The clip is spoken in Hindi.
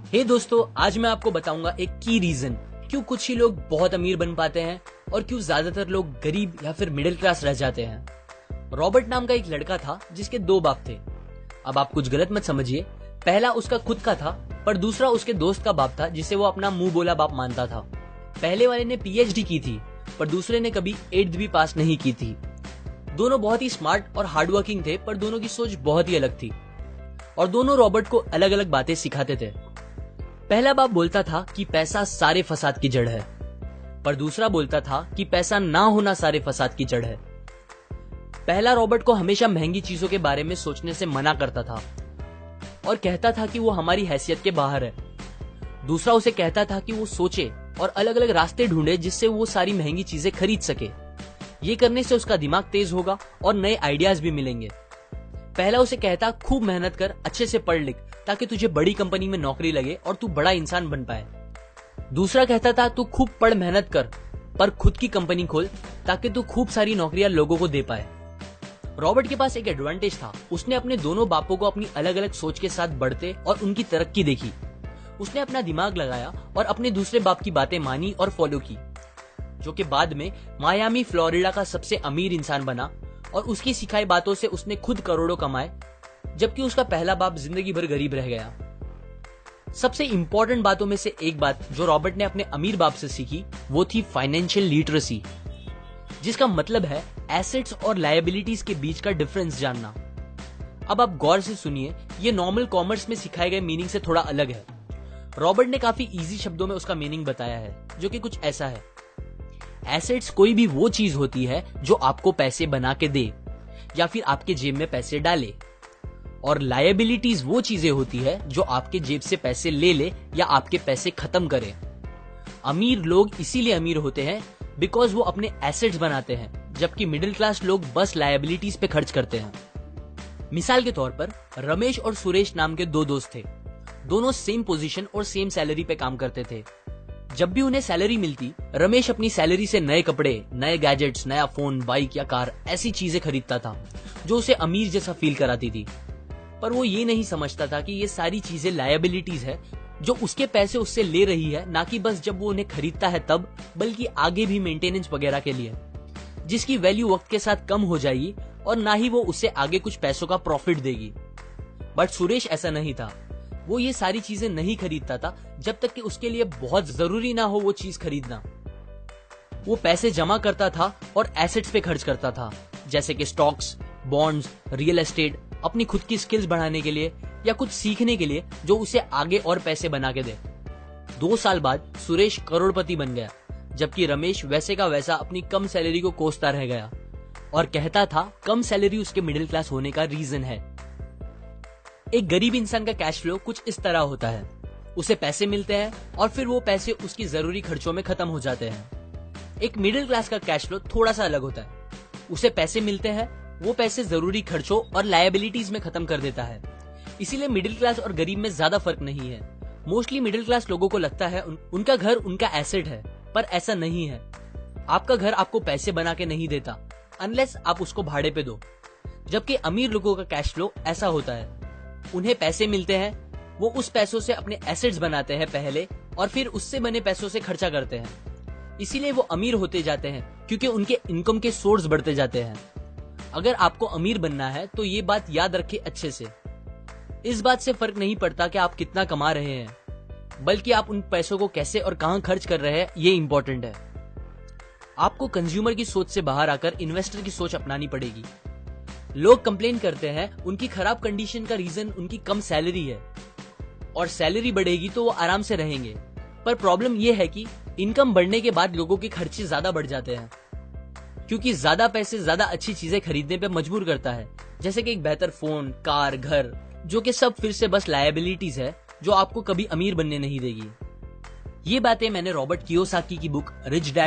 हे दोस्तों, आज मैं आपको बताऊंगा एक की रीजन क्यों कुछ ही लोग बहुत अमीर बन पाते हैं और क्यों ज्यादातर लोग गरीब या फिर मिडिल क्लास रह जाते हैं। रॉबर्ट नाम का एक लड़का था जिसके दो बाप थे। अब आप कुछ गलत मत समझिए, पहला उसका खुद का था पर दूसरा उसके दोस्त का बाप था जिसे वो अपना मुंह बोला बाप मानता था। पहले वाले ने पीएचडी की थी पर दूसरे ने कभी 8th भी पास नहीं की थी। दोनों बहुत ही स्मार्ट और हार्डवर्किंग थे पर दोनों की सोच बहुत ही अलग थी और दोनों रॉबर्ट को अलग अलग बातें सिखाते थे। पहला बाप बोलता था कि पैसा सारे फसाद की जड़ है, पर दूसरा बोलता था कि पैसा ना होना सारे फसाद की जड़ है। पहला रॉबर्ट को हमेशा महंगी चीजों के बारे में सोचने से मना करता था और कहता था कि वो हमारी हैसियत के बाहर है। दूसरा उसे कहता था कि वो सोचे और अलग अलग रास्ते ढूंढे जिससे वो सारी महंगी चीजें खरीद सके। ये करने से उसका दिमाग तेज होगा और नए आइडियाज भी मिलेंगे। पहला उसे कहता खूब मेहनत कर, अच्छे से पढ़ लिख ताकि तुझे बड़ी कंपनी में नौकरी लगे और तू बड़ा इंसान बन पाए। दूसरा कहता था तू खूब पढ़ मेहनत कर पर खुद की कंपनी खोल ताकि तू खूब सारी नौकरियां लोगों को दे पाए। रॉबर्ट के पास एक एडवांटेज था, उसने अपने दोनों बापों को अपनी अलग अलग सोच के साथ बढ़ते और उनकी तरक्की देखी। उसने अपना दिमाग लगाया और अपने दूसरे बाप की बातें मानी और फॉलो की, जो कि बाद में मायामी फ्लोरिडा का सबसे अमीर इंसान बना और उसकी सिखाई बातों से उसने खुद करोड़ों कमाए, जबकि उसका पहला बाप जिंदगी भर गरीब रह गया। सबसे इंपॉर्टेंट बातों में से एक बात जो रॉबर्ट ने अपने अमीर बाप से सीखी वो थी फाइनेंशियल लिटरेसी, जिसका मतलब है एसेट्स और लायबिलिटीज के बीच का डिफरेंस जानना। अब आप गौर से सुनिए, ये नॉर्मल कॉमर्स में सिखाए गए मीनिंग से थोड़ा अलग है। रॉबर्ट ने काफी इजी शब्दों में उसका मीनिंग बताया है, जो कि कुछ ऐसा है। एसेट्स कोई भी वो चीज होती है जो आपको पैसे बना के दे या फिर आपके जेब में पैसे डाले, और लायबिलिटीज वो चीजें होती है जो आपके जेब से पैसे ले ले या आपके पैसे खत्म करे। अमीर लोग इसीलिए अमीर होते हैं बिकॉज वो अपने एसेट्स बनाते हैं, जबकि मिडिल क्लास लोग बस लायबिलिटीज पे खर्च करते हैं। मिसाल के तौर पर रमेश और सुरेश नाम के दो दोस्त थे। दोनों सेम पोजीशन और सेम सैलरी पे काम करते थे। जब भी उन्हें सैलरी मिलती, रमेश अपनी सैलरी से नए कपड़े, नए गैजेट्स, नया फोन, बाइक या कार ऐसी चीजें खरीदता था जो उसे अमीर जैसा फील कराती थी। पर वो ये नहीं समझता था कि ये सारी चीजें लायबिलिटीज है जो उसके पैसे उससे ले रही है, ना कि बस जब वो उन्हें खरीदता है तब, बल्कि आगे भी मेंटेनेंस वगैरह के लिए, जिसकी वैल्यू वक्त के साथ कम हो जाएगी और ना ही वो उससे आगे कुछ पैसों का प्रॉफिट देगी। बट सुरेश ऐसा नहीं था। वो ये सारी चीजें नहीं खरीदता था जब तक कि उसके लिए बहुत जरूरी ना हो वो चीज खरीदना। वो पैसे जमा करता था और एसेट्स पे खर्च करता था, जैसे कि स्टॉक्स, बॉन्ड्स, रियल एस्टेट, अपनी खुद की स्किल्स बढ़ाने के लिए या कुछ सीखने के लिए जो उसे आगे और पैसे बना के दे। 2 साल बाद सुरेश करोड़पति बन गया, जबकि रमेश वैसे का वैसा अपनी कम सैलरी को कोसता रह गया और कहता था कम सैलरी उसके मिडिल क्लास होने का रीजन है। एक गरीब इंसान का कैश फ्लो कुछ इस तरह होता है। उसे पैसे मिलते हैं और फिर वो पैसे उसकी जरूरी खर्चों में खत्म हो जाते हैं। एक मिडिल क्लास का कैश फ्लो थोड़ा सा अलग होता है। उसे पैसे मिलते हैं, वो पैसे जरूरी खर्चों और लायबिलिटीज में खत्म कर देता है। इसीलिए मिडिल क्लास और गरीब में ज्यादा फर्क नहीं है। मोस्टली मिडिल क्लास लोगों को लगता है उनका घर उनका एसेट है, पर ऐसा नहीं है। आपका घर आपको पैसे बना के नहीं देता अनलेस आप उसको भाड़े पे दो, जबकि अमीर लोगों का कैश फ्लो ऐसा होता है। उन्हें पैसे मिलते हैं, वो उस पैसों से अपने एसेट्स बनाते हैं पहले और फिर उससे बने पैसों से खर्चा करते हैं। इसीलिए वो अमीर होते जाते हैं क्योंकि उनके इनकम के सोर्स बढ़ते जाते हैं। अगर आपको अमीर बनना है तो ये बात याद रखें अच्छे से। इस बात से फर्क नहीं पड़ता कि आप कितना कमा रहे हैं, बल्कि आप उन पैसों को कैसे और कहां खर्च कर रहे हैं, ये इंपॉर्टेंट है। आपको कंज्यूमर की सोच से बाहर आकर इन्वेस्टर की सोच अपनानी पड़ेगी। लोग कंप्लेन करते हैं उनकी खराब कंडीशन का रीजन उनकी कम सैलरी है और सैलरी बढ़ेगी तो वो आराम से रहेंगे, पर प्रॉब्लम ये है कि इनकम बढ़ने के बाद लोगों के खर्चे ज्यादा बढ़ जाते हैं, क्योंकि ज्यादा पैसे ज्यादा अच्छी चीजें खरीदने पे मजबूर करता है, जैसे कि एक बेहतर फोन, कार, घर, जो कि सब फिर से बस लायबिलिटीज है जो आपको कभी अमीर बनने नहीं देगी। ये बातें मैंने रॉबर्ट कियोसाकी की बुक रिच डैड